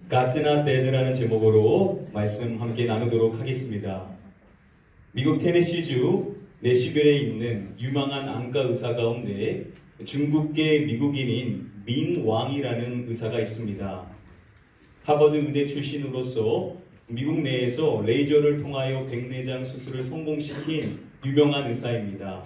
God's Not Dead라는 제목으로 말씀 함께 나누도록 하겠습니다. 미국 테네시주 내시빌에 있는 유명한 안과 의사 가운데 중국계 미국인인 민 왕이라는 의사가 있습니다. 하버드 의대 출신으로서 미국 내에서 레이저를 통하여 백내장 수술을 성공시킨 유명한 의사입니다.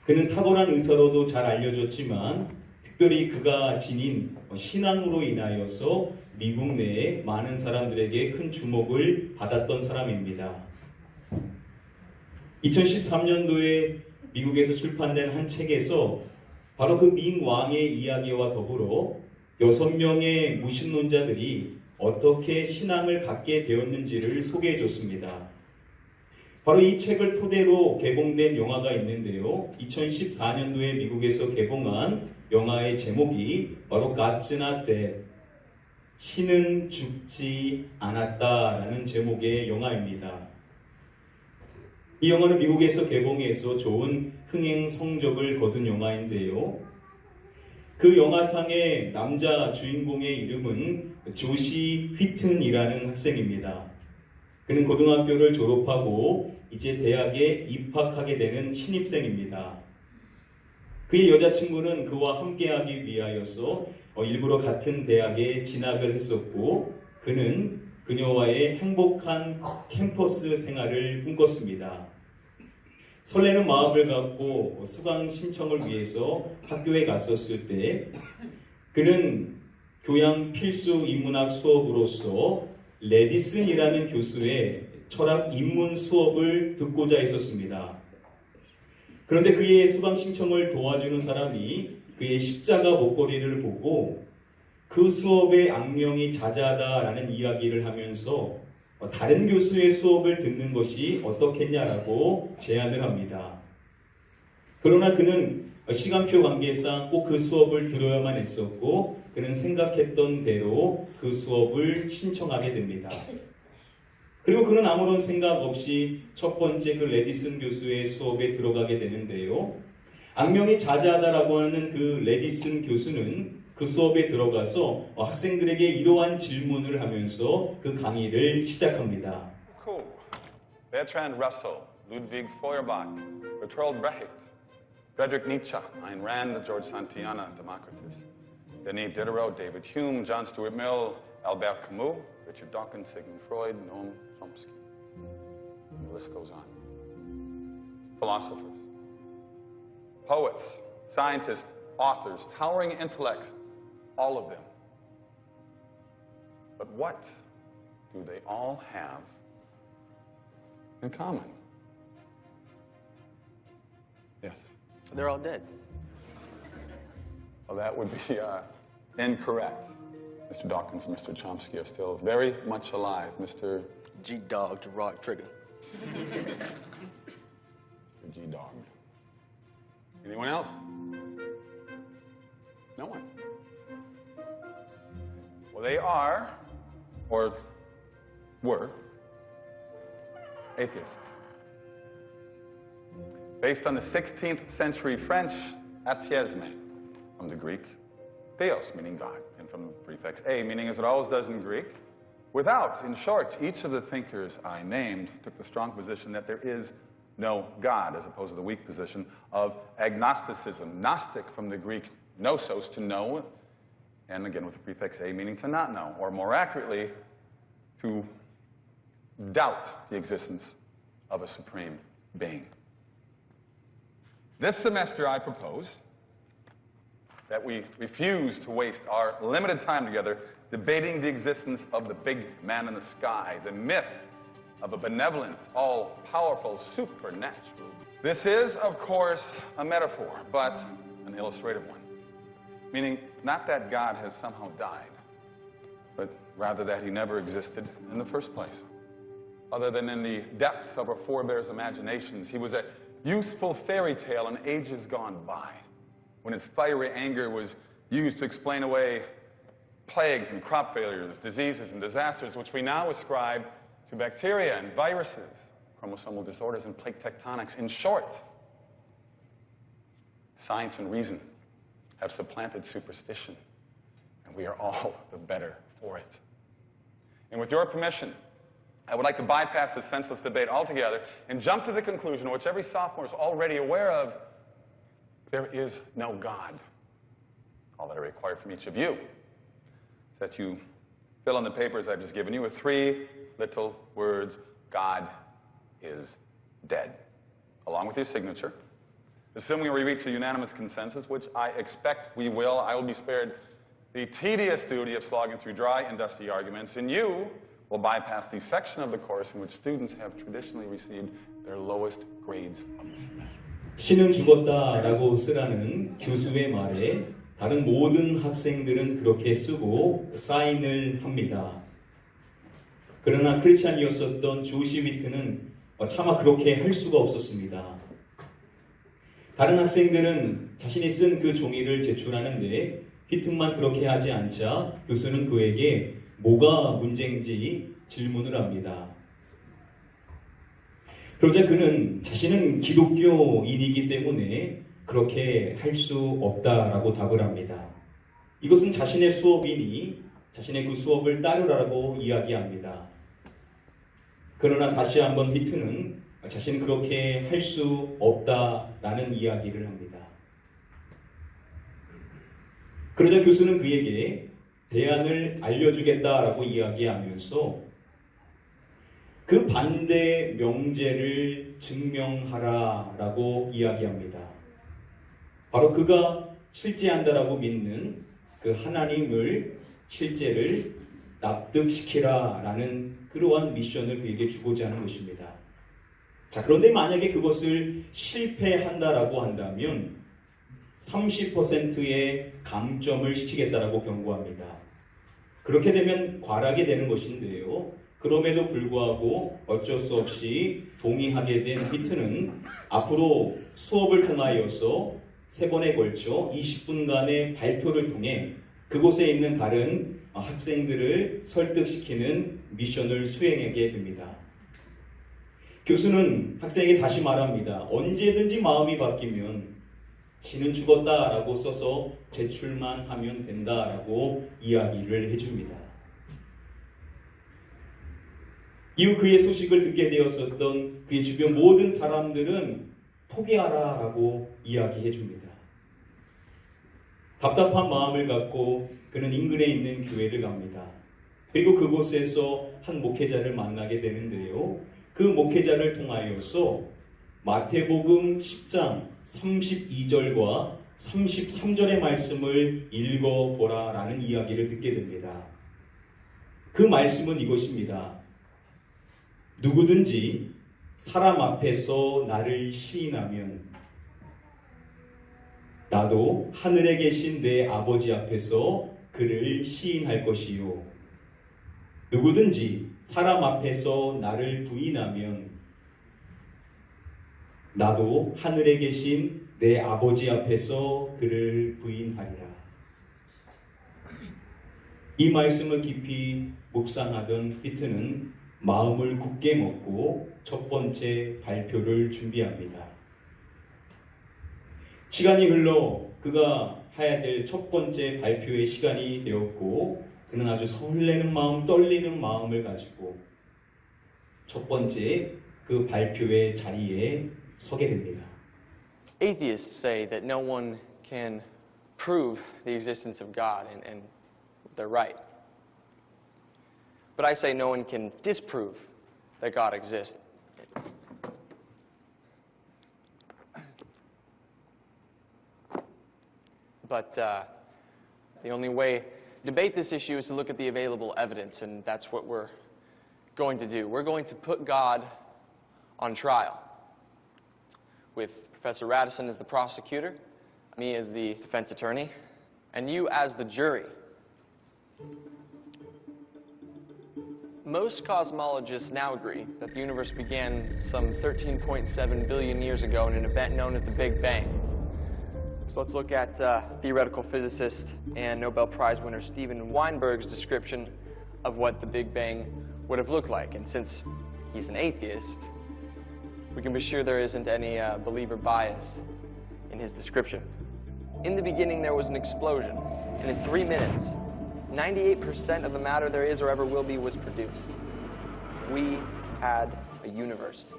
그는 탁월한 의사로도 잘 알려졌지만 특별히 그가 지닌 신앙으로 인하여서 미국 내에 많은 사람들에게 큰 주목을 받았던 사람입니다. 2013년도에 미국에서 출판된 한 책에서 바로 그 민 왕의 이야기와 더불어 6명의 무신론자들이 어떻게 신앙을 갖게 되었는지를 소개해 줬습니다. 바로 이 책을 토대로 개봉된 영화가 있는데요. 2014년도에 미국에서 개봉한 영화의 제목이 바로 God's Not Dead, 신은 죽지 않았다라는 제목의 영화입니다. 이 영화는 미국에서 개봉해서 좋은 흥행 성적을 거둔 영화인데요. 그 영화상의 남자 주인공의 이름은 조시 휘튼이라는 학생입니다. 그는 고등학교를 졸업하고 이제 대학에 입학하게 되는 신입생입니다. 그의 여자친구는 그와 함께하기 위하여서 일부러 같은 대학에 진학을 했었고 그는 그녀와의 행복한 캠퍼스 생활을 꿈꿨습니다. 설레는 마음을 갖고 수강 신청을 위해서 학교에 갔었을 때 그는 교양 필수 인문학 수업으로서 레디슨이라는 교수의 철학 입문 수업을 듣고자 했었습니다. 그런데 그의 수강 신청을 도와주는 사람이 그의 십자가 목걸이를 보고 그 수업의 악명이 자자하다라는 이야기를 하면서 다른 교수의 수업을 듣는 것이 어떻겠냐라고 제안을 합니다. 그러나 그는 시간표 관계상 꼭 그 수업을 들어야만 했었고 그는 생각했던 대로 그 수업을 신청하게 됩니다. 그리고 그는 아무런 생각 없이 첫 번째 그 레디슨 교수의 수업에 들어가게 되는데요. 악명이 자자하다라고 하는 그 레디슨 교수는 그 수업에 들어가서 학생들에게 이러한 질문을 하면서 그 강의를 시작합니다. Cool. Bertrand Russell, Ludwig Feuerbach, Bertolt Brecht, Friedrich Nietzsche, Ayn Rand, George Santayana, Democritus, Denis Diderot, David Hume, John Stuart Mill, Albert Camus, Richard Dawkins, Sigmund Freud, Noam Chomsky. And the list goes on. Philosophers, poets, scientists, authors, towering intellects, all of them. But what do they all have in common? Yes? They're all dead. Well, that would be incorrect. Mr. Dawkins and Mr. Chomsky are still very much alive. Mr. G-Dog, Gerard Trigger. G-Dog. Anyone else? No one. Well, they are, or were, atheists. Based on the 16th century French athéisme, from the Greek theos, meaning God, and from the prefix a, meaning as it always does in Greek, without, in short, each of the thinkers I named took the strong position that there is no God, as opposed to the weak position of agnosticism. Gnostic from the Greek gnosos, to know, and again with the prefix a, meaning to not know, or more accurately, to doubt the existence of a supreme being. This semester I propose that we refuse to waste our limited time together debating the existence of the big man in the sky, the myth of a benevolent, all-powerful supernatural. This is, of course, a metaphor, but an illustrative one, meaning not that God has somehow died, but rather that he never existed in the first place. Other than in the depths of our forebears' imaginations, he was a useful fairy tale in ages gone by, when his fiery anger was used to explain away plagues and crop failures, diseases and disasters, which we now ascribe to bacteria and viruses, chromosomal disorders and plate tectonics. In short, science and reason have supplanted superstition, and we are all the better for it. And with your permission, I would like to bypass this senseless debate altogether and jump to the conclusion, which every sophomore is already aware of: there is no God. All that I require from each of you is that you fill in the papers I've just given you with 3 little words: God is dead, along with your signature. Assuming we reach a unanimous consensus, which I expect we will, I will be spared the tedious duty of slogging through dry and dusty arguments, and you will bypass the section of the course in which students have traditionally received their lowest grades of the semester. 신은 죽었다라고 쓰라는 교수의 말에 다른 모든 학생들은 그렇게 쓰고 사인을 합니다. 그러나 크리스찬이었었던 조시 위트는 차마 그렇게 할 수가 없었습니다. 다른 학생들은 자신이 쓴 그 종이를 제출하는데 히트만 그렇게 하지 않자 교수는 그에게 뭐가 문제인지 질문을 합니다. 그러자 그는 자신은 기독교인이기 때문에 그렇게 할 수 없다라고 답을 합니다. 이것은 자신의 수업이니 자신의 그 수업을 따르라고 이야기합니다. 그러나 다시 한번 히트는 자신은 그렇게 할 수 없다라는 이야기를 합니다. 그러자 교수는 그에게 대안을 알려주겠다라고 이야기하면서 그 반대 명제를 증명하라라고 이야기합니다. 바로 그가 실제한다라고 믿는 그 하나님을 실제를 납득시키라라는 그러한 미션을 그에게 주고자 하는 것입니다. 자, 그런데 만약에 그것을 실패한다라고 한다면 30%의 감점을 시키겠다라고 경고합니다. 그렇게 되면 과락이 되는 것인데요. 그럼에도 불구하고 어쩔 수 없이 동의하게 된 히트는 앞으로 수업을 통하여서 3번에 걸쳐 20분간의 발표를 통해 그곳에 있는 다른 학생들을 설득시키는 미션을 수행하게 됩니다. 교수는 학생에게 다시 말합니다. 언제든지 마음이 바뀌면 신은 죽었다라고 써서 제출만 하면 된다라고 이야기를 해줍니다. 이후 그의 소식을 듣게 되었었던 그의 주변 모든 사람들은 포기하라라고 이야기해 줍니다. 답답한 마음을 갖고 그는 인근에 있는 교회를 갑니다. 그리고 그곳에서 한 목회자를 만나게 되는데요. 그 목회자를 통하여서 마태복음 10장 32절과 33절의 말씀을 읽어보라라는 이야기를 듣게 됩니다. 그 말씀은 이것입니다. 누구든지 사람 앞에서 나를 시인하면 나도 하늘에 계신 내 아버지 앞에서 그를 시인할 것이요. 누구든지 사람 앞에서 나를 부인하면 나도 하늘에 계신 내 아버지 앞에서 그를 부인하리라. 이 말씀을 깊이 묵상하던 피트는 마음을 굳게 먹고 첫 번째 발표를 준비합니다. 시간이 흘러 그가 해야 될 첫 번째 발표의 시간이 되었고 그는 아주 설레는 마음, 떨리는 마음을 가지고 첫 번째 그 발표의 자리에 서게 됩니다. Atheists say that no one can prove the existence of God, and they're right. But I say no one can disprove that God exists. But the only way to debate this issue is to look at the available evidence, and that's what we're going to do. We're going to put God on trial, with Professor Radisson as the prosecutor, me as the defense attorney, and you as the jury. Most cosmologists now agree that the universe began some 13.7 billion years ago in an event known as the Big Bang. So let's look at theoretical physicist and Nobel Prize winner Steven Weinberg's description of what the Big Bang would have looked like. And since he's an atheist, we can be sure there isn't any believer bias in his description. In the beginning, there was an explosion, and in 3 minutes, 98% of the matter there is or ever will be was produced. We had a universe.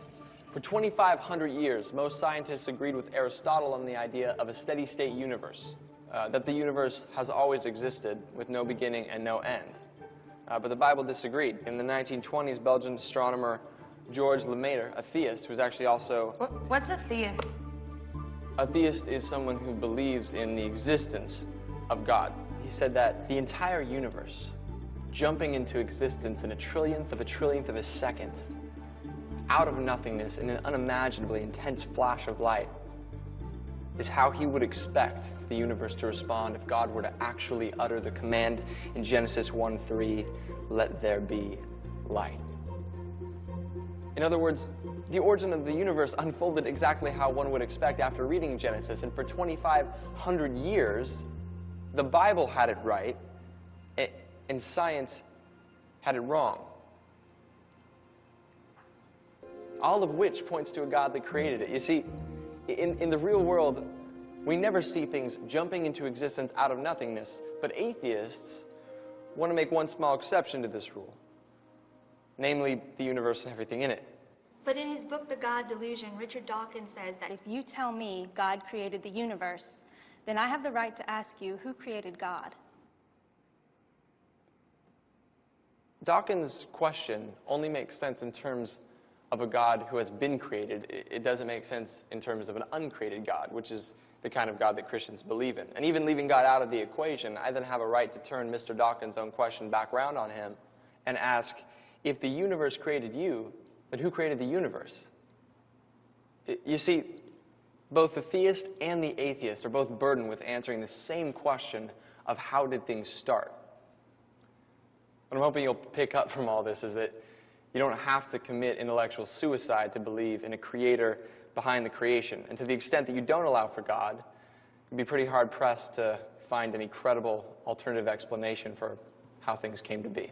For 2,500 years, most scientists agreed with Aristotle on the idea of a steady-state universe, that the universe has always existed with no beginning and no end. But the Bible disagreed. In the 1920s, Belgian astronomer Georges Lemaître, a theist, who's actually also... What's a theist? A theist is someone who believes in the existence of God. He said that the entire universe, jumping into existence in a trillionth of a second, out of nothingness in an unimaginably intense flash of light, is how he would expect the universe to respond if God were to actually utter the command in Genesis 1:3, "Let there be light." In other words, the origin of the universe unfolded exactly how one would expect after reading Genesis, and for 2,500 years, the Bible had it right, and science had it wrong. All of which points to a God that created it. You see, in the real world, we never see things jumping into existence out of nothingness, but atheists want to make one small exception to this rule, namely the universe and everything in it. But in his book, The God Delusion, Richard Dawkins says that If you tell me God created the universe, then I have the right to ask you, who created God? Dawkins' question only makes sense in terms of a God who has been created. It doesn't make sense in terms of an uncreated God, which is the kind of God that Christians believe in. And even leaving God out of the equation, I then have a right to turn Mr. Dawkins' own question back around on him and ask, if the universe created you, then who created the universe? You see, both the theist and the atheist are both burdened with answering the same question of how did things start. What I'm hoping you'll pick up from all this is that you don't have to commit intellectual suicide to believe in a creator behind the creation. And to the extent that you don't allow for God, you'd be pretty hard-pressed to find any credible alternative explanation for how things came to be.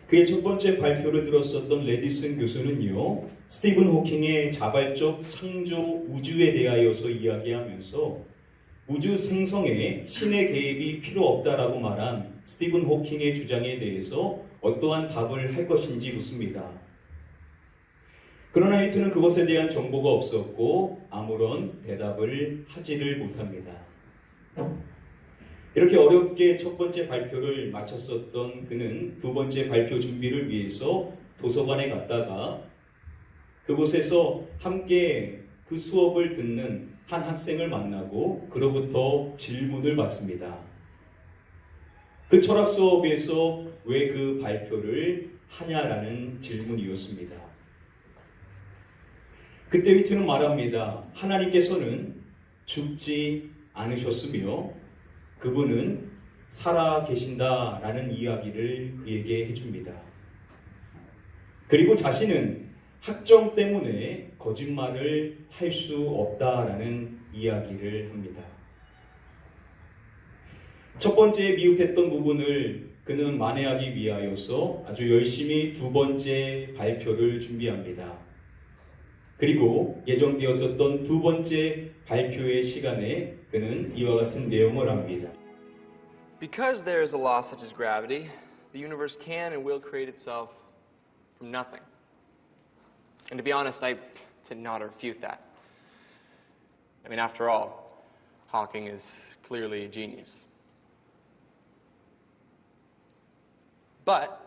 그의 첫 번째 발표를 들었었던 레디슨 교수는요, 스티븐 호킹의 자발적 창조 우주에 대하여서 이야기하면서 우주 생성에 신의 개입이 필요 없다라고 말한 스티븐 호킹의 주장에 대해서 어떠한 답을 할 것인지 묻습니다. 그러나 히트는 그것에 대한 정보가 없었고 아무런 대답을 하지를 못합니다. 이렇게 어렵게 첫 번째 발표를 마쳤었던 그는 두 번째 발표 준비를 위해서 도서관에 갔다가 그곳에서 함께 그 수업을 듣는 한 학생을 만나고 그로부터 질문을 받습니다. 그 철학 수업에서 왜 그 발표를 하냐라는 질문이었습니다. 그때 위트는 말합니다. 하나님께서는 죽지 않으셨으며 그분은 살아 계신다라는 이야기를 그에게 해줍니다. 그리고 자신은 학점 때문에 거짓말을 할 수 없다라는 이야기를 합니다. 첫 번째 미흡했던 부분을 그는 만회하기 위하여서 아주 열심히 두 번째 발표를 준비합니다. 그리고 예정되었었던 두 번째 발표의 시간에 그는 이와 같은 내용을 합니다. Because there is a law such as gravity, the universe can and will create itself from nothing. And to be honest, I tend not to refute that. I mean, after all, Hawking is clearly a genius. But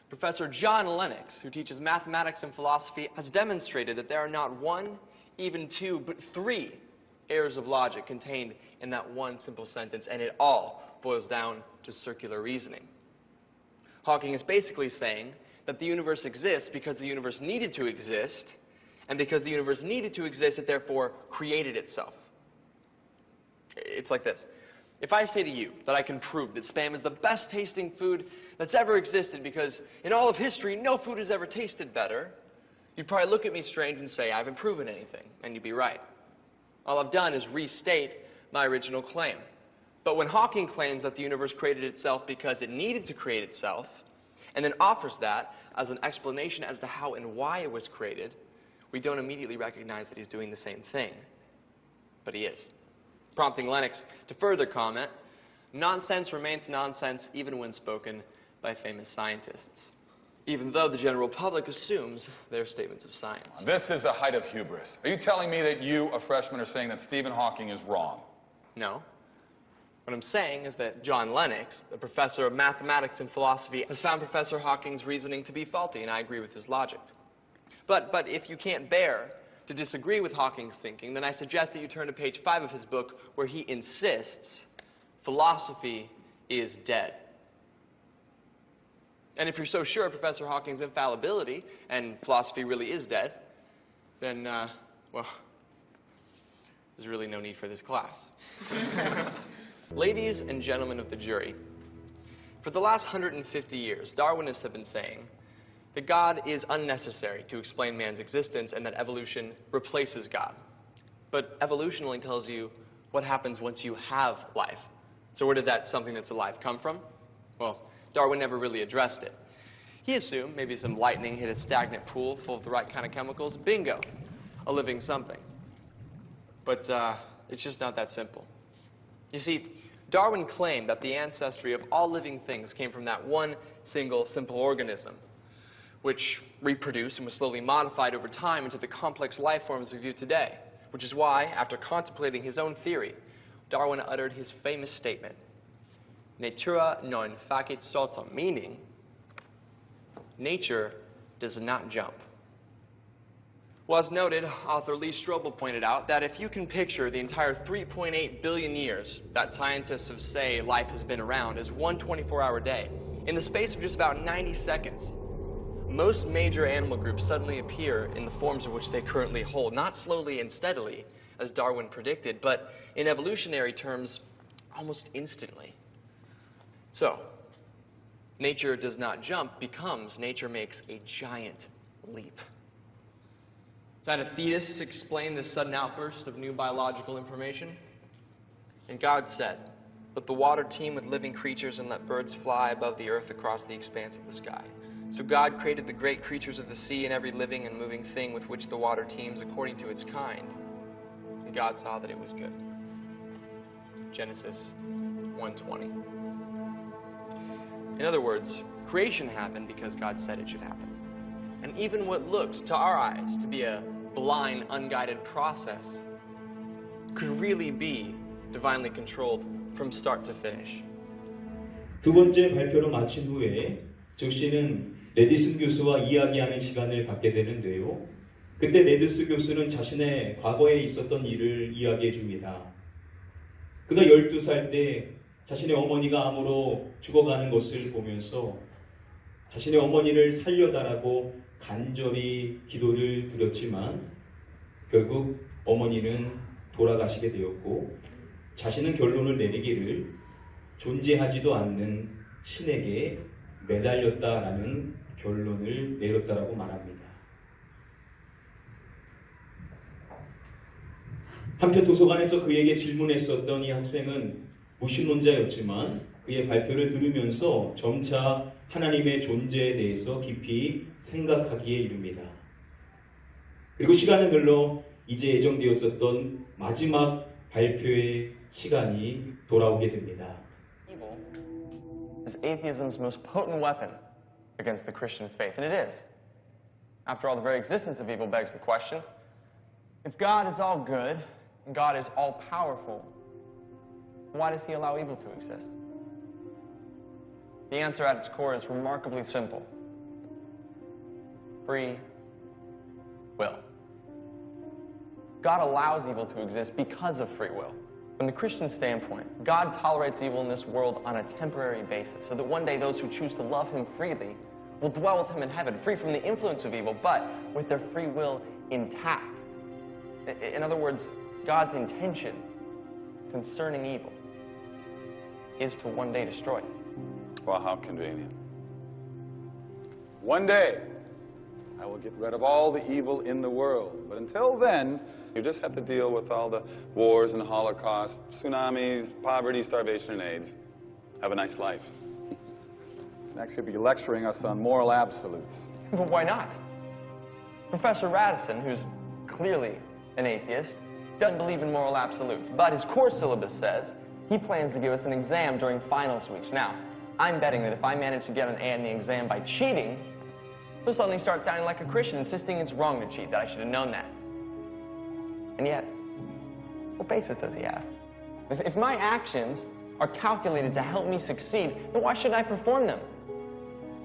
Professor John Lennox, who teaches mathematics and philosophy, has demonstrated that there are not one, even two, but three errors of logic contained in that one simple sentence, and it all boils down to circular reasoning. Hawking is basically saying that the universe exists because the universe needed to exist, and because the universe needed to exist, it therefore created itself. It's like this. If I say to you that I can prove that Spam is the best tasting food that's ever existed because in all of history no food has ever tasted better, you'd probably look at me strange and say I haven't proven anything, and you'd be right. All I've done is restate my original claim. But when Hawking claims that the universe created itself because it needed to create itself, and then offers that as an explanation as to how and why it was created, we don't immediately recognize that he's doing the same thing. But he is. Prompting Lennox to further comment, Nonsense remains nonsense even when spoken by famous scientists, even though the general public assumes they're statements of science. This is the height of hubris. Are you telling me that you, a freshman, are saying that Stephen Hawking is wrong? No. What I'm saying is that John Lennox, the professor of mathematics and philosophy, has found Professor Hawking's reasoning to be faulty, and I agree with his logic. But if you can't bear to disagree with Hawking's thinking, then I suggest that you turn to page 5 of his book, where he insists philosophy is dead. And if you're so sure of Professor Hawking's infallibility, and philosophy really is dead, then, well, there's really no need for this class. Ladies and gentlemen of the jury, for the last 150 years, Darwinists have been saying that God is unnecessary to explain man's existence and that evolution replaces God. But evolution only tells you what happens once you have life. So where did that something that's alive come from? Well, Darwin never really addressed it. He assumed maybe some lightning hit a stagnant pool full of the right kind of chemicals. Bingo, a living something. But it's just not that simple. You see, Darwin claimed that the ancestry of all living things came from that one single simple organism, which reproduced and was slowly modified over time into the complex life forms we view today. Which is why, after contemplating his own theory, Darwin uttered his famous statement, Natura non facit saltum, meaning, nature does not jump. Well, as noted, author Lee Strobel pointed out that if you can picture the entire 3.8 billion years that scientists have say life has been around as one 24-hour day, in the space of just about 90 seconds, most major animal groups suddenly appear in the forms of which they currently hold, not slowly and steadily, as Darwin predicted, but in evolutionary terms, almost instantly. So, nature does not jump becomes nature makes a giant leap. Xanthidus explained this sudden outburst of new biological information. And God said, let the water teem with living creatures and let birds fly above the earth across the expanse of the sky. So God created the great creatures of the sea and every living and moving thing with which the water teems according to its kind. And God saw that it was good. Genesis 1:20. In other words, creation happened because God said it should happen. And even what looks to our eyes to be a blind, unguided process could really be divinely controlled from start to finish. 두 번째 발표를 마친 후에 조 씨는 레디슨 교수와 이야기하는 시간을 갖게 되는데요. 그때 레디슨 교수는 자신의 과거에 있었던 일을 이야기해 줍니다. 그가 12살 때 자신의 어머니가 암으로 죽어가는 것을 보면서 자신의 어머니를 살려달라고 간절히 기도를 드렸지만 결국 어머니는 돌아가시게 되었고 자신은 결론을 내리기를 존재하지도 않는 신에게 매달렸다라는 결론을 내렸다라고 말합니다. 한편 도서관에서 그에게 질문했었던 이 학생은 무신론자였지만 그의 발표를 들으면서 점차 하나님의 존재에 대해서 깊이 생각하기에 이릅니다. 그리고 시간은 흘러 이제 예정되었었던 마지막 발표의 시간이 돌아오게 됩니다. Evil is atheism's most potent weapon against the Christian faith, and it is. After all, the very existence of evil begs the question, if God is all good and God is all powerful, why does he allow evil to exist? The answer at its core is remarkably simple. Free will. God allows evil to exist because of free will. From the Christian standpoint, God tolerates evil in this world on a temporary basis, so that one day those who choose to love him freely will dwell with him in heaven, free from the influence of evil, but with their free will intact. In other words, God's intention concerning evil is to one day destroy it. Well, how convenient. One day, I will get rid of all the evil in the world. But until then, you just have to deal with all the wars and Holocaust, tsunamis, poverty, starvation, and AIDS. Have a nice life. Next, you'll be lecturing us on moral absolutes. But why not? Professor Radisson, who's clearly an atheist, doesn't believe in moral absolutes. But his course syllabus says He plans to give us an exam during finals weeks. Now, I'm betting that if I manage to get an A in the exam by cheating, he'll suddenly start sounding like a Christian, insisting it's wrong to cheat, that I should have known that. And yet, what basis does he have? If my actions are calculated to help me succeed, then why shouldn't I perform them?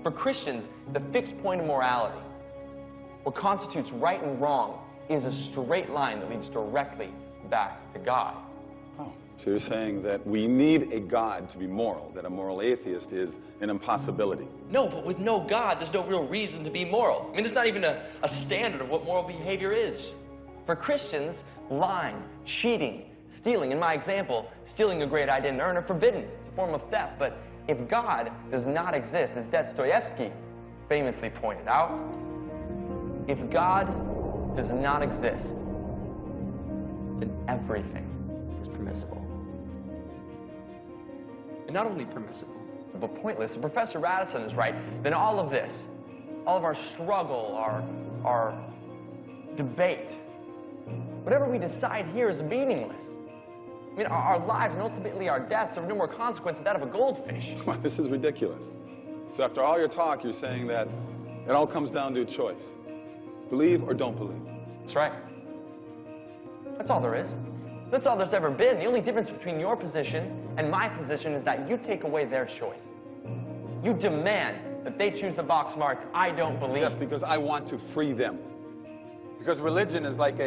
For Christians, the fixed point of morality, what constitutes right and wrong, is a straight line that leads directly back to God. Oh, so you're saying that we need a God to be moral, that a moral atheist is an impossibility. No, but with no God, there's no real reason to be moral. I mean, there's not even a standard of what moral behavior is. For Christians, lying, cheating, stealing, in my example, stealing a grade I didn't earn, are forbidden. It's a form of theft. But if God does not exist, as Dostoevsky famously pointed out, if God does not exist, then everything is permissible. And not only permissible, but pointless. If Professor Radisson is right, then all of this, all of our struggle, our debate, whatever we decide here is meaningless. I mean, our lives and ultimately our deaths are no more consequence than that of a goldfish. Well, this is ridiculous. So after all your talk, you're saying that it all comes down to a choice. Believe or don't believe. That's right. That's all there is. That's all there's ever been. The only difference between your position and my position is that you take away their choice. You demand that they choose the box marked, I don't believe. Yes, because I want to free them. Because religion is like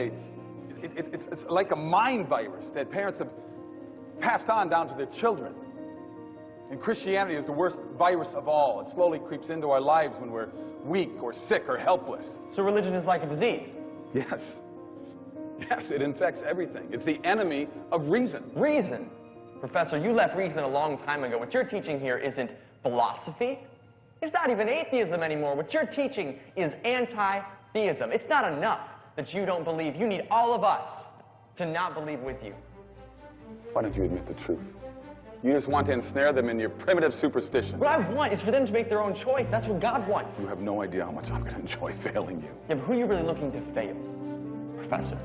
it's like a mind virus that parents have passed on down to their children. And Christianity is the worst virus of all. It slowly creeps into our lives when we're weak or sick or helpless. So religion is like a disease? Yes. Yes, it infects everything. It's the enemy of reason. Reason? Professor, you left reason a long time ago. What you're teaching here isn't philosophy. It's not even atheism anymore. What you're teaching is anti-theism. It's not enough that you don't believe. You need all of us to not believe with you. Why don't you admit the truth? You just want to ensnare them in your primitive superstition. What I want is for them to make their own choice. That's what God wants. You have no idea how much I'm going to enjoy failing you. Yeah, but who are you really looking to fail? Professor?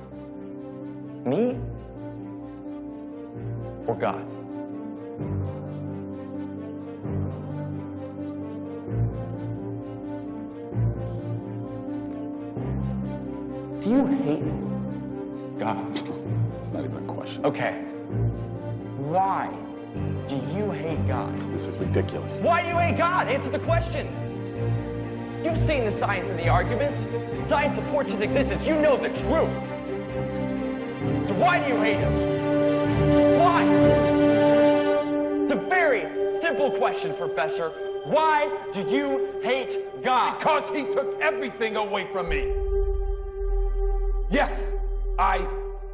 Me? Or God? Do you hate God? It's not even a question. Okay. Why do you hate God? This is ridiculous. Why do you hate God? Answer the question. You've seen the science and the arguments. Science supports his existence. You know the truth. So why do you hate him? Why? It's a very simple question, Professor. Why do you hate God? Because he took everything away from me. Yes, I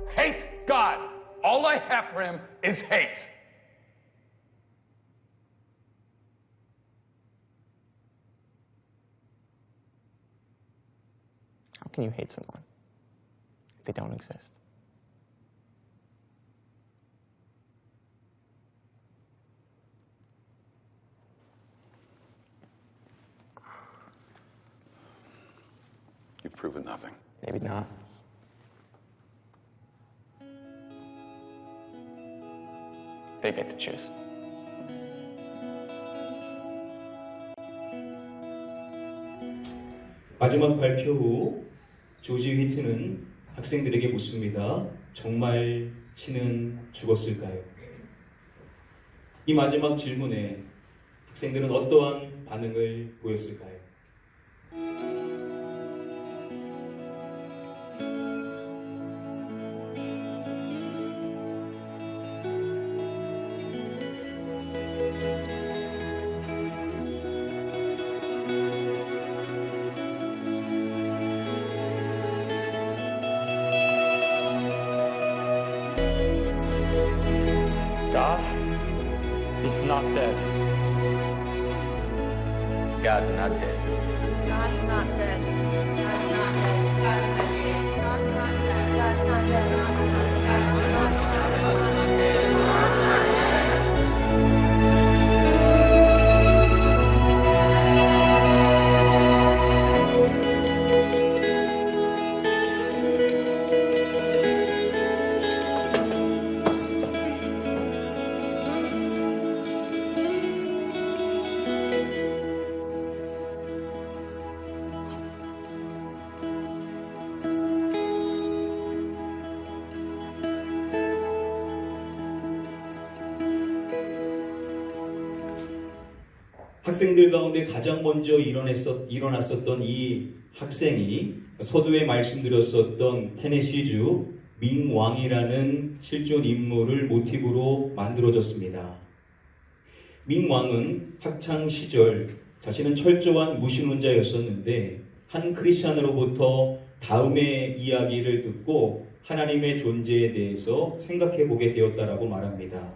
hate God. All I have for him is hate. How can you hate someone if they don't exist? You've proven nothing. Maybe not. They get to choose. 마지막 발표 후 조지 휘트는 학생들에게 묻습니다. 정말 신은 죽었을까요? 이 마지막 질문에 학생들은 어떠한 반응을 보였을까요? God is not dead. God's not dead. God's not dead. God's not dead. God's not dead. God's not dead. God's not dead. God's not dead. 학생들 가운데 가장 먼저 일어났었던 이 학생이 서두에 말씀드렸었던 테네시주 밍왕이라는 실존 인물을 모티브로 만들어졌습니다. 밍왕은 학창 시절 자신은 철저한 무신론자였었는데 한 크리스찬으로부터 다음의 이야기를 듣고 하나님의 존재에 대해서 생각해 보게 되었다라고 말합니다.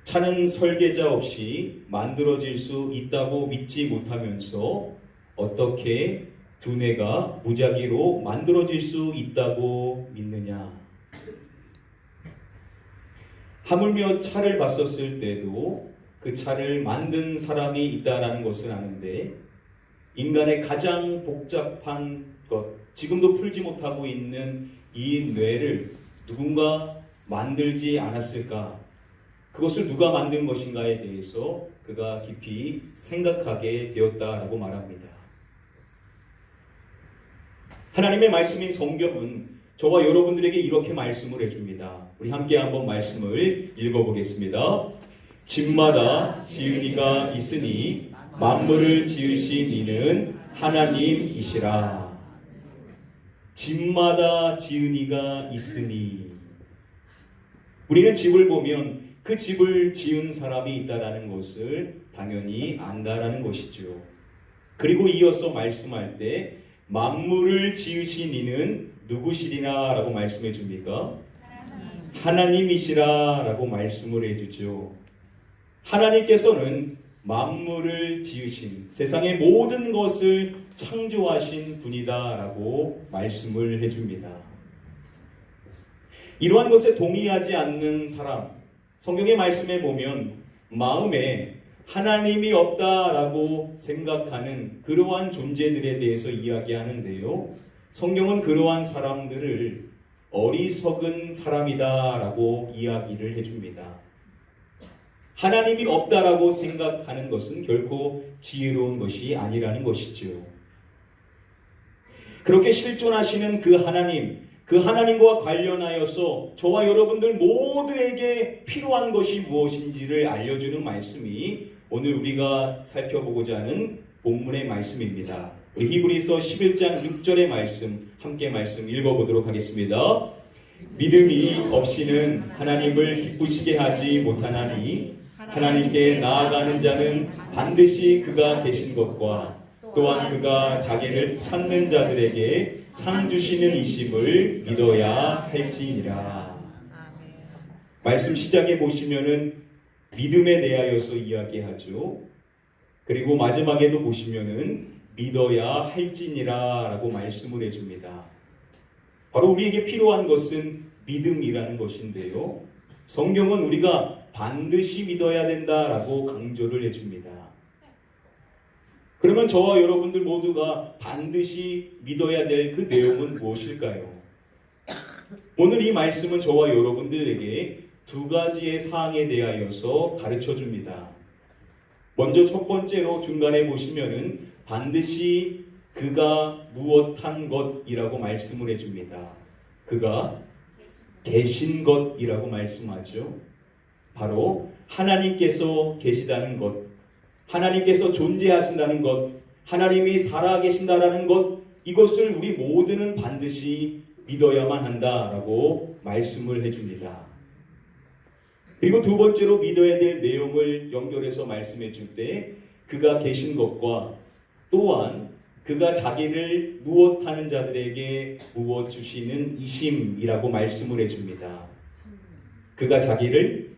차는 설계자 없이 만들어질 수 있다고 믿지 못하면서 어떻게 두뇌가 무작위로 만들어질 수 있다고 믿느냐? 하물며 차를 봤었을 때도 그 차를 만든 사람이 있다라는 것을 아는데 인간의 가장 복잡한 것, 지금도 풀지 못하고 있는 이 뇌를 누군가 만들지 않았을까? 그것을 누가 만든 것인가에 대해서 그가 깊이 생각하게 되었다라고 말합니다. 하나님의 말씀인 성경은 저와 여러분들에게 이렇게 말씀을 해줍니다. 우리 함께 한번 말씀을 읽어보겠습니다. 집마다 지은 이가 있으니 만물을 지으신 이는 하나님이시라. 집마다 지은 이가 있으니, 우리는 집을 보면 그 집을 지은 사람이 있다라는 것을 당연히 안다라는 것이죠. 그리고 이어서 말씀할 때 만물을 지으신 이는 누구시리나 라고 말씀해 줍니까? 하나님이시라 라고 말씀을 해주죠. 하나님께서는 만물을 지으신, 세상의 모든 것을 창조하신 분이다 라고 말씀을 해줍니다. 이러한 것에 동의하지 않는 사람, 성경의 말씀에 보면 마음에 하나님이 없다라고 생각하는 그러한 존재들에 대해서 이야기하는데요. 성경은 그러한 사람들을 어리석은 사람이다라고 이야기를 해줍니다. 하나님이 없다라고 생각하는 것은 결코 지혜로운 것이 아니라는 것이죠. 그렇게 실존하시는 그 하나님과 관련하여서 저와 여러분들 모두에게 필요한 것이 무엇인지를 알려주는 말씀이 오늘 우리가 살펴보고자 하는 본문의 말씀입니다. 우리 히브리서 11장 6절의 말씀, 함께 말씀 읽어보도록 하겠습니다. 믿음이 없이는 하나님을 기쁘시게 하지 못하나니 하나님께 나아가는 자는 반드시 그가 계신 것과 또한 그가 자기를 찾는 자들에게 상 주시는 이심을 믿어야 할지니라. 말씀 시작에 보시면은 믿음에 대하여서 이야기하죠. 그리고 마지막에도 보시면은 믿어야 할지니라 라고 말씀을 해줍니다. 바로 우리에게 필요한 것은 믿음이라는 것인데요. 성경은 우리가 반드시 믿어야 된다라고 강조를 해줍니다. 그러면 저와 여러분들 모두가 반드시 믿어야 될 그 내용은 무엇일까요? 오늘 이 말씀은 저와 여러분들에게 두 가지의 사항에 대하여서 가르쳐 줍니다. 먼저 첫 번째로 중간에 보시면은 반드시 그가 무엇한 것이라고 말씀을 해줍니다. 그가 계신 것이라고 말씀하죠. 바로 하나님께서 계시다는 것, 하나님께서 존재하신다는 것, 하나님이 살아계신다라는 것, 이것을 우리 모두는 반드시 믿어야만 한다라고 말씀을 해줍니다. 그리고 두 번째로 믿어야 될 내용을 연결해서 말씀해 줄 때 그가 계신 것과 또한 그가 자기를 무엇하는 자들에게 무엇 주시는 이심이라고 말씀을 해줍니다. 그가 자기를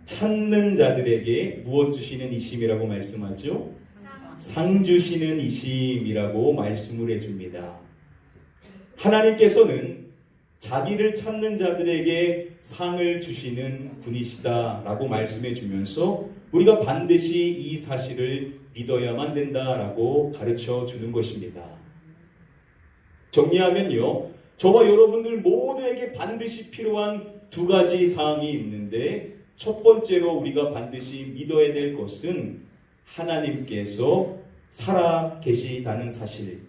찾는 자들에게 무엇 주시는 이심이라고 말씀하죠? 상 주시는 이심이라고 말씀을 해줍니다. 하나님께서는 자기를 찾는 자들에게 상을 주시는 분이시다라고 말씀해 주면서 우리가 반드시 이 사실을 믿어야만 된다라고 가르쳐 주는 것입니다. 정리하면요, 저와 여러분들 모두에게 반드시 필요한 두 가지 사항이 있는데 첫 번째로 우리가 반드시 믿어야 될 것은 하나님께서 살아 계시다는 사실,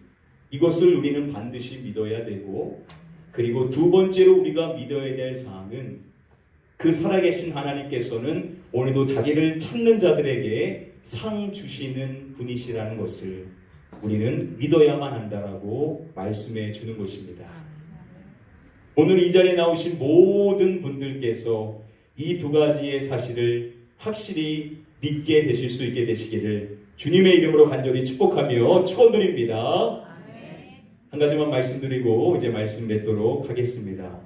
이것을 우리는 반드시 믿어야 되고, 그리고 두 번째로 우리가 믿어야 될 사항은 그 살아계신 하나님께서는 오늘도 자기를 찾는 자들에게 상 주시는 분이시라는 것을 우리는 믿어야만 한다라고 말씀해 주는 것입니다. 오늘 이 자리에 나오신 모든 분들께서 이 두 가지의 사실을 확실히 믿게 되실 수 있게 되시기를 주님의 이름으로 간절히 축복하며 축원드립니다. 한 가지만 말씀드리고 이제 말씀 맺도록 하겠습니다.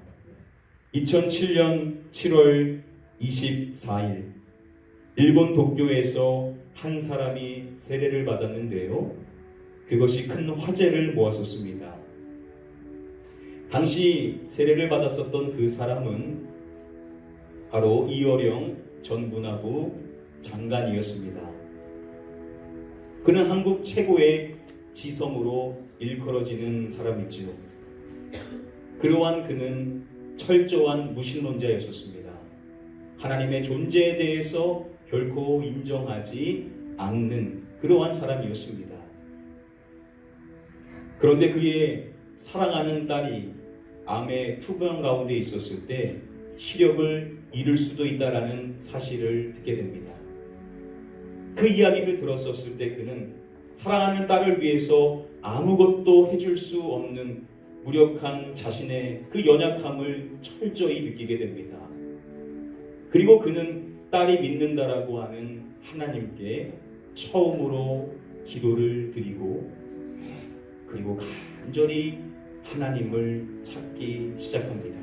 2007년 7월 24일 일본 도쿄에서 한 사람이 세례를 받았는데요. 그것이 큰 화제를 모았었습니다. 당시 세례를 받았었던 그 사람은 바로 이어령 전 문화부 장관이었습니다. 그는 한국 최고의 지성으로 일컬어지는 사람이지요. 그러한 그는 철저한 무신론자였었습니다. 하나님의 존재에 대해서 결코 인정하지 않는 그러한 사람이었습니다. 그런데 그의 사랑하는 딸이 암의 투병 가운데 있었을 때 시력을 잃을 수도 있다라는 사실을 듣게 됩니다. 그 이야기를 들었었을 때 그는 사랑하는 딸을 위해서 아무것도 해줄 수 없는 무력한 자신의 그 연약함을 철저히 느끼게 됩니다. 그리고 그는 딸이 믿는다라고 하는 하나님께 처음으로 기도를 드리고 그리고 간절히 하나님을 찾기 시작합니다.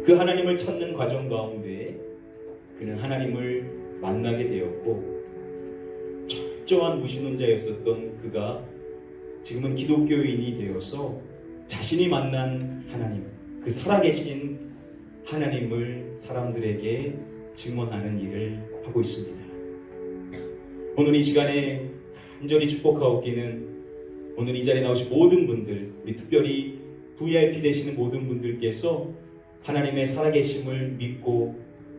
그 하나님을 찾는 과정 가운데 그는 하나님을 만나게 되었고 철저한 무신론자였었던 그가 지금은 기독교인이 되어서 자신이 만난 하나님, 그 살아계신 하나님을 사람들에게 증언하는 일을 하고 있습니다. 오늘 이 시간에 간절히 축복하옵기는 오늘 이 자리에 나오신 모든 분들, 우리 특별히 VIP 되시는 모든 분들께서 하나님의 살아계심을 믿고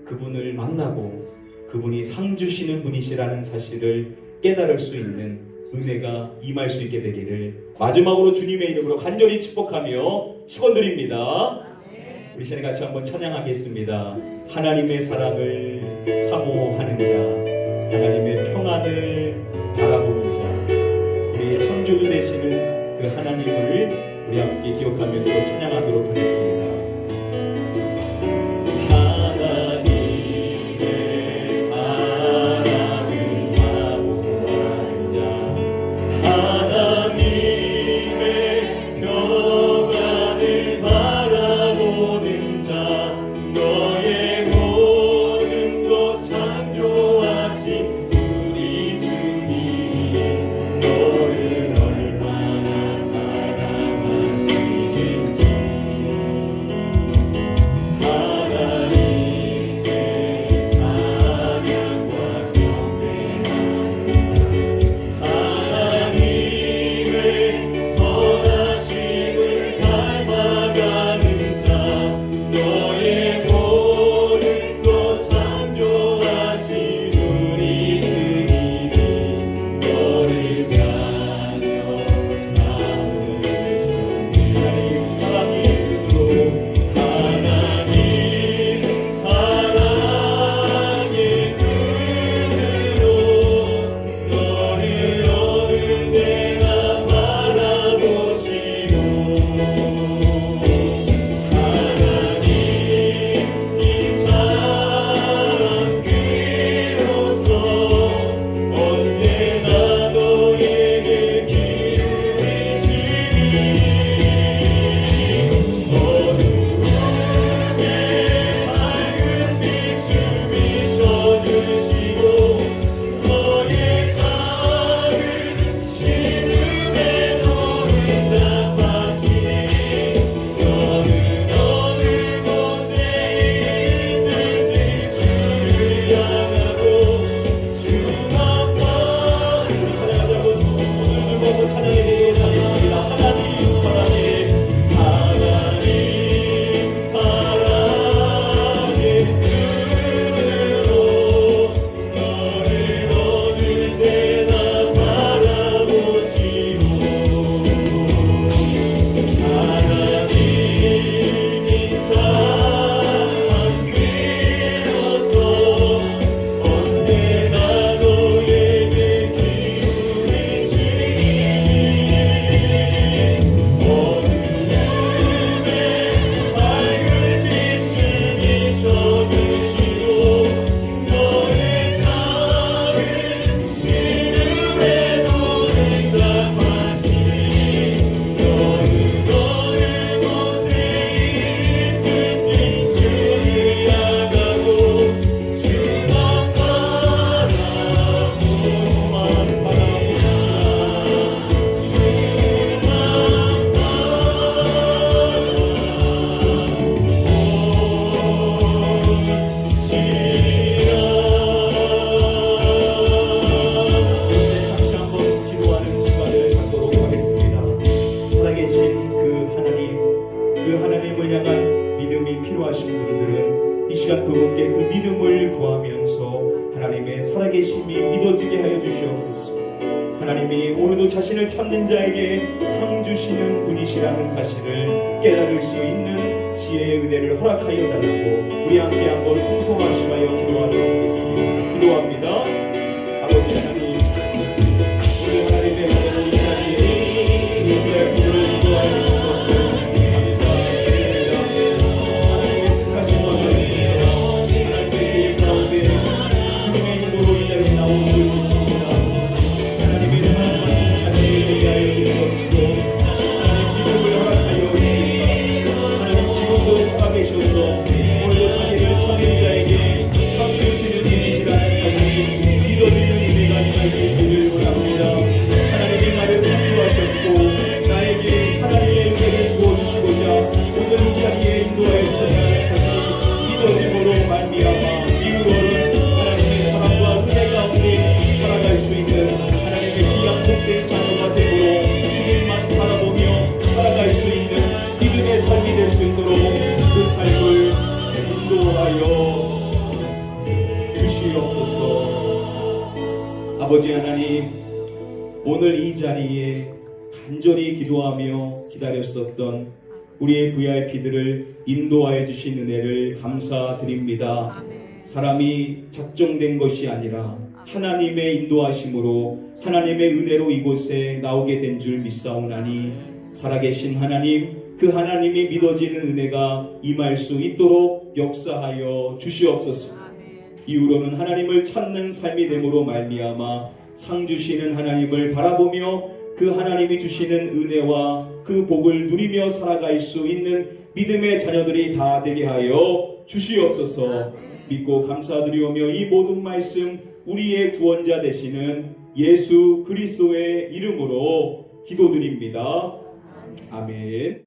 그분을 만나고 그분이 상 주시는 분이시라는 사실을 깨달을 수 있는 은혜가 임할 수 있게 되기를 마지막으로 주님의 이름으로 간절히 축복하며 축원드립니다. 우리 시간에 같이 한번 찬양하겠습니다. 하나님의 사랑을 사모하는 자, 하나님의 평안을 바라보는 자, 우리의 창조주 되시는 그 하나님을 우리 함께 기억하면서 찬양하도록 하겠습니다. 하나님의 살아계심이 믿어지게 하여 주시옵소서. 하나님이 오늘도 자신을 찾는 자에게 상 주시는 분이시라는 사실을 깨달을 수 있는 지혜의 은혜를 허락하여 달라고 우리 함께 한번 통성합심하여 기도하도록 하겠습니다. 기도합니다. 아버지 하나님, 오늘 하나님의 은혜로 이 자리에 우리의 기도를 인도하여 주신 것을 감사드립니다. 하나님의 특하신 권을 주셔서 하나님의 계획 가운데 주님의 힘으로 이 자리에 나오고 있습니다. 하나님의 사랑과 자비를 대하여 주시옵시고 하나님 기쁨을 허락하여 주시옵소서. 하나님 지금도 살아계셔서 오늘도 자기를 찾는 자에게 상 주시는 분이시라는 사실이 믿어지는 은혜가 임할 수 있기를 원합니다. 하나님이 나를 창조하셨고 나에게 하나님의 은혜를 부어주시고자 오늘 이 자리에 인도하여 주셨다는 사실이 믿어짐으로 말미암아 이후로는 하나님의 사랑과 은혜 가운데 살아갈 수 있는 하나님의 귀한 복된 자녀가 되므로 주님만 바라보며 살아갈 수 있는 믿음의 삶이 될 수 있도록 그 삶을 인도하여 주시옵소서. 아버지 하나님, 오늘 이 자리에 간절히 기도하며 기다렸었던 우리의 VIP들을 인도하여 주신 은혜를 감사드립니다. 사람이 작정된 것이 아니라 하나님의 인도하심으로 하나님의 은혜로 이곳에 나오게 된 줄 믿사오나니 살아계신 하나님, 그 하나님이 믿어지는 은혜가 임할 수 있도록 역사하여 주시옵소서. 이후로는 하나님을 찾는 삶이 됨으로 말미암아 상 주시는 하나님을 바라보며 그 하나님이 주시는 은혜와 그 복을 누리며 살아갈 수 있는 믿음의 자녀들이 다 되게 하여 주시옵소서. 믿고 감사드리오며 이 모든 말씀 우리의 구원자 되시는 예수 그리스도의 이름으로 기도드립니다. 아멘.